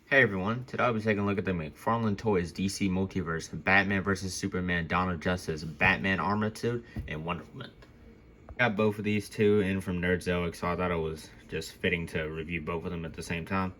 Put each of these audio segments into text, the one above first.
Hey everyone, today I'll be taking a look at the McFarlane Toys DC Multiverse Batman vs Superman Dawn of Justice Batman Armored Suit and Wonder Woman. Got both of these two in from Nerdzoic, so I thought it was just fitting to review both of them at the same time.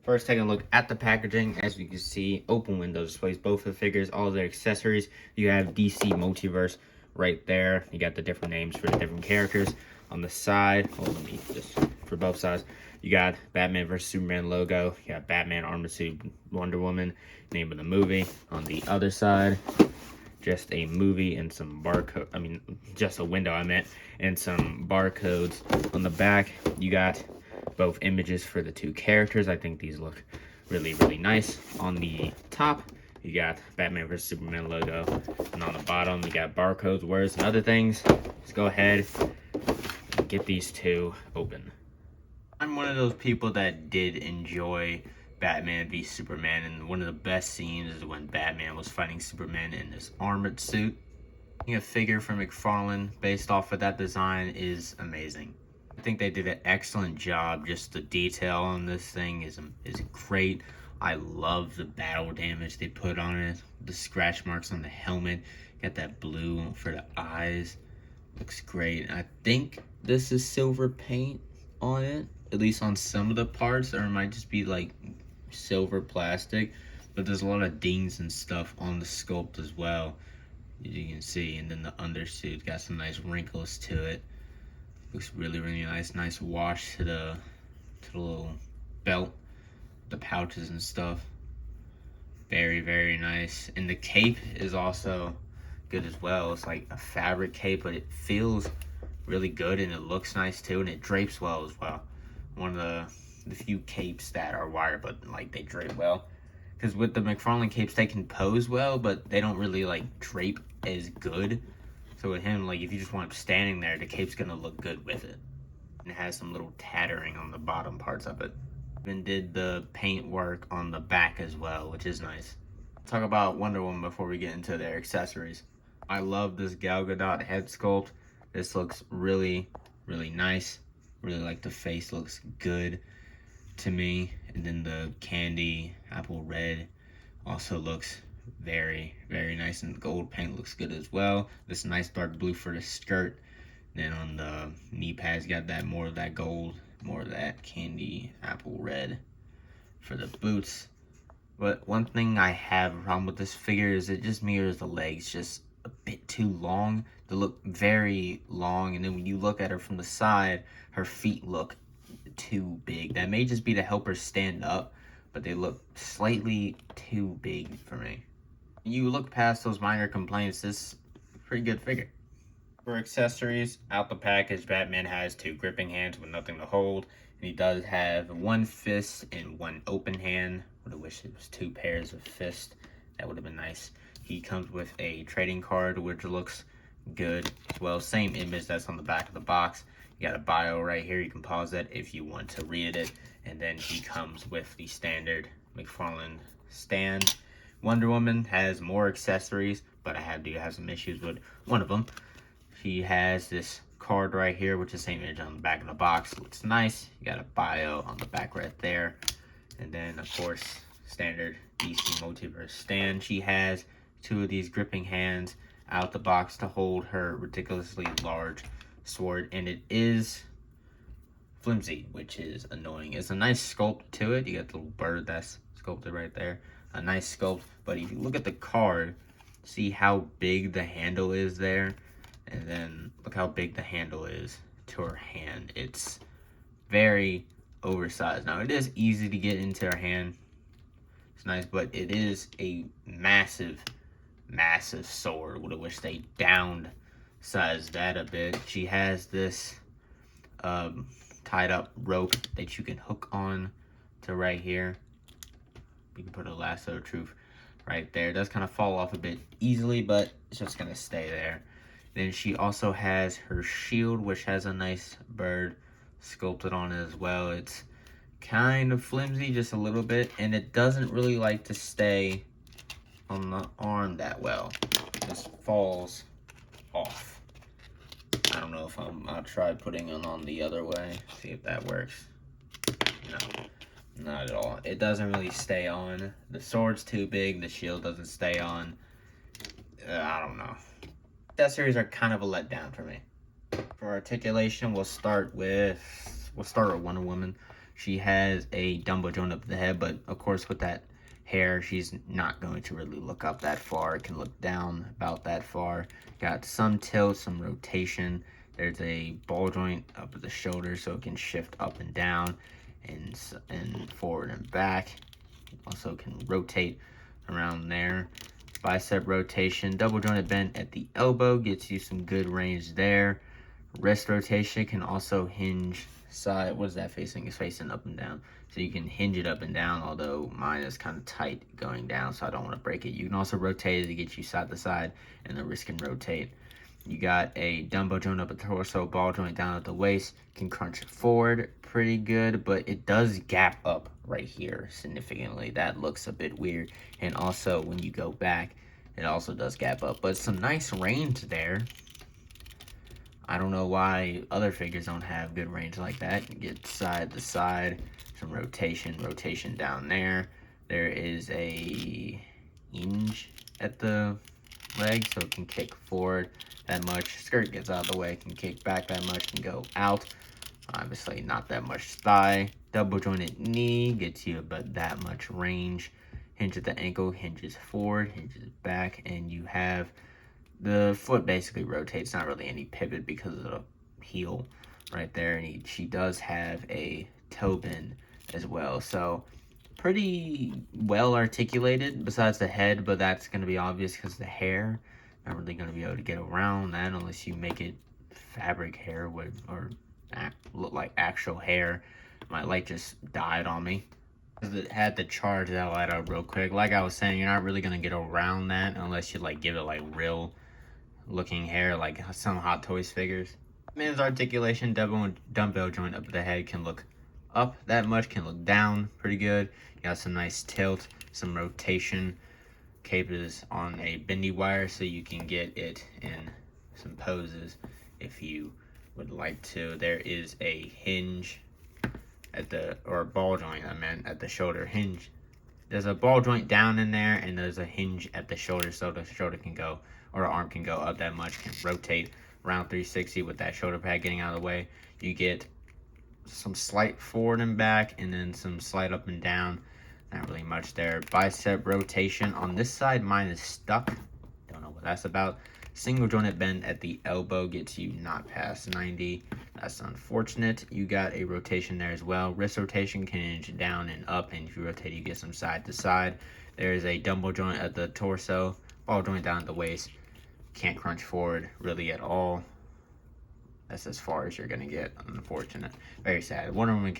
First, taking a look at the packaging. As you can see, open window displays both the figures, all their accessories. You have DC Multiverse right there. You got the different names for the different characters. On the side, let me just, for both sides, you got Batman vs Superman logo. You got Batman Armored Suit Wonder Woman, name of the movie. On the other side, just a movie and some barcode, just a window I meant, and some barcodes. On the back, you got both images for the two characters. I think these look really, really nice. On the top, you got Batman vs Superman logo, and on the bottom, you got barcodes, words, and other things. Let's go ahead and get these two open. I'm one of those people that did enjoy Batman v Superman, and one of the best scenes is when Batman was fighting Superman in his armored suit. A figure from McFarlane based off of that design is amazing. I think they did an excellent job. Just the detail on this thing is great. I love the battle damage they put on it. The scratch marks on the helmet. Got that blue for the eyes. Looks great. I think this is silver paint on it, at least on some of the parts, or it might just be like silver plastic, but there's a lot of dings and stuff on the sculpt as well, as you can see. And then the undersuit got some nice wrinkles to it. Looks really, really nice. Nice wash to the little belt, the pouches and stuff. Very, very nice. And the cape is also good as well. It's like a fabric cape, but it feels really good and it looks nice too, and it drapes well as well. One of the few capes that are wire, but like they drape well. Because with the McFarlane capes, they can pose well, but they don't really like drape as good. So with him, like if you just want him standing there, the cape's gonna look good with it. And it has some little tattering on the bottom parts of it. Even did the paint work on the back as well, which is nice. Talk about Wonder Woman before we get into their accessories. I love this Gal Gadot head sculpt. This looks really, really nice. Really like the face, looks good to me. And then the candy apple red also looks very, very nice. And the gold paint looks good as well. This nice dark blue for the skirt. Then on the knee pads, got that more of that gold, more of that candy apple red for the boots. But one thing I have a problem with this figure is it just mirrors the legs just a bit too long. They look very long, and then when you look at her from the side, her feet look too big. That may just be to help her stand up, but they look slightly too big for me. You look past those minor complaints, this is a pretty good figure. For accessories, out the package, Batman has two gripping hands with nothing to hold, and he does have one fist and one open hand. Would have wished it was two pairs of fists. That would have been nice. He comes with a trading card, which looks good as well. Same image that's on the back of the box. You got a bio right here. You can pause that if you want to read it. And then he comes with the standard McFarlane stand. Wonder Woman has more accessories, but I do have some issues with one of them. She has this card right here, which is the same image on the back of the box. Looks nice. You got a bio on the back right there. And then, of course, standard DC Multiverse stand. She has two of these gripping hands out the box to hold her ridiculously large sword, and it is flimsy, which is annoying. It's a nice sculpt to it. You got the little bird that's sculpted right there. A nice sculpt, but if you look at the card, see how big the handle is there, and then look how big the handle is to her hand. It's very oversized. Now, it is easy to get into her hand. It's nice, but it is a massive, massive sword. Would have wished they downsized that a bit. She has this tied up rope that you can hook on to right here. You can put a lasso of truth right there. It does kind of fall off a bit easily, but it's just going to stay there. Then she also has her shield, which has a nice bird sculpted on it as well. It's kind of flimsy, just a little bit, and it doesn't really like to stay on the arm that well. It just falls off. I don't know if I'll try putting it on the other way, see if that works. No, Not at all. It doesn't really stay on. The sword's too big. The shield doesn't stay on. I don't know. Accessories are kind of a letdown for me. For articulation, we'll start with Wonder Woman. She has a Dumbo joint up the head, but of course with that hair, she's not going to really look up that far. It can look down about that far. Got some tilt, some rotation. There's a ball joint up at the shoulder, so it can shift up and down, and forward and back. Also can rotate around there. Bicep rotation, double jointed bend at the elbow gets you some good range there. Wrist rotation can also hinge side. What is that facing? It's facing up and down. So you can hinge it up and down, although mine is kind of tight going down, so I don't want to break it. You can also rotate it to get you side to side, and the wrist can rotate. You got a Dumbo joint up at the torso, ball joint down at the waist. Can crunch forward pretty good, but it does gap up right here significantly. That looks a bit weird. And also, when you go back, it also does gap up. But some nice range there. I don't know why other figures don't have good range like that. You get side to side, some rotation down there. There is a hinge at the leg, so it can kick forward that much. Skirt gets out of the way, can kick back that much, can go out. Obviously not that much thigh. Double jointed knee gets you about that much range. Hinge at the ankle, hinges forward, hinges back, and you have the foot basically rotates. Not really any pivot because of the heel right there. And she does have a toe bend as well. So pretty well articulated besides the head, but that's going to be obvious because the hair, not really going to be able to get around that unless you make it fabric hair or look like actual hair. My light just died on me. It had to charge that light up real quick. Like I was saying, you're not really going to get around that unless you like give it like real looking hair like some Hot Toys figures. Man's articulation, dumbbell joint up at the head can look up that much, can look down pretty good. You got some nice tilt, some rotation. Cape is on a bendy wire, so you can get it in some poses if you would like to. There is a hinge at the, or ball joint, I meant, at the shoulder hinge. There's a ball joint down in there, and there's a hinge at the shoulder, so the shoulder can go, or the arm can go up that much, can rotate around 360 with that shoulder pad getting out of the way. You get some slight forward and back, and then some slight up and down. Not really much there. Bicep rotation. On this side, mine is stuck. Don't know what that's about. Single jointed bend at the elbow gets you not past 90. That's unfortunate. You got a rotation there as well. Wrist rotation can hinge down and up, and if you rotate, you get some side to side. There is a Dumbo joint at the torso, ball joint down at the waist. Can't crunch forward really at all. That's as far as you're gonna get. Unfortunate. Very sad. Wonder Woman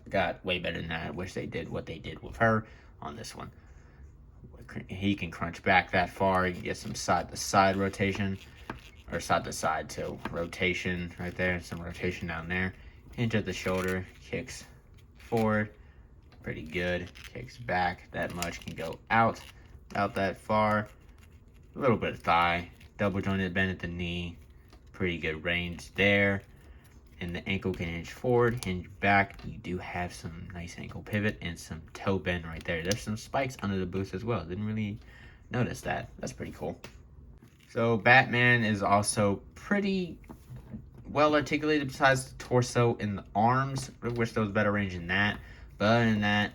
got way better than that. I wish they did what they did with her on this one. He can crunch back that far. You can get some side to side rotation, or side to side to rotation right there. Some rotation down there. Hinge at the shoulder, kicks forward, pretty good. Kicks back that much, can go out that far. A little bit of thigh. Double jointed bend at the knee. Pretty good range there. And the ankle can hinge forward, hinge back. You do have some nice ankle pivot and some toe bend right there. There's some spikes under the boots as well. Didn't really notice that. That's pretty cool. So Batman is also pretty well articulated besides the torso and the arms. I wish there was better range in that. But other than that,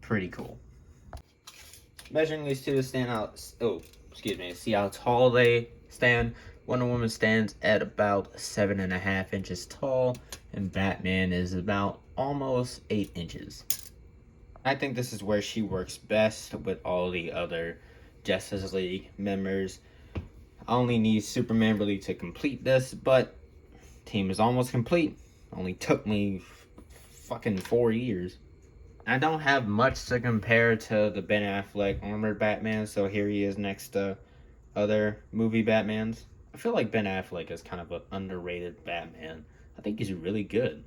pretty cool. Measuring these two to stand out. Oh, excuse me. See how tall they stand. Wonder Woman stands at about 7.5 inches tall, and Batman is about almost 8 inches. I think this is where she works best with all the other Justice League members. I only need Superman really to complete this, but team is almost complete. Only took me fucking 4 years. I don't have much to compare to the Ben Affleck armored Batman, so here he is next to other movie Batmans. I feel like Ben Affleck is kind of an underrated Batman. I think he's really good.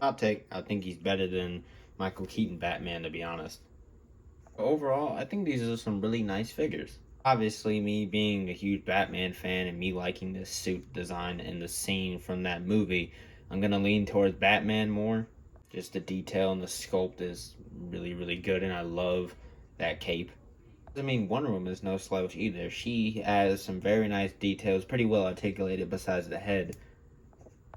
I think he's better than Michael Keaton Batman, to be honest. Overall, I think these are some really nice figures. Obviously, me being a huge Batman fan and me liking this suit design and the scene from that movie, I'm going to lean towards Batman more. Just the detail and the sculpt is really, really good, and I love that cape. I mean, Wonder Woman is no slouch either. She has some very nice details, pretty well articulated besides the head.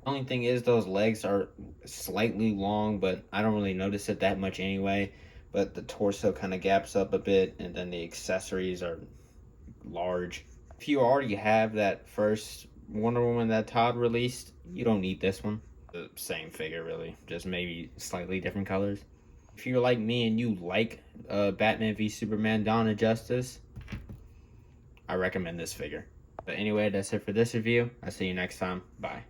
Only thing is those legs are slightly long, but I don't really notice it that much anyway. But the torso kind of gaps up a bit, and then the accessories are large. If you already have that first Wonder Woman that Todd released, you don't need this one. The same figure, really, just maybe slightly different colors. If you're like me and you like Batman v Superman Dawn of Justice, I recommend this figure. But anyway, that's it for this review. I'll see you next time. Bye.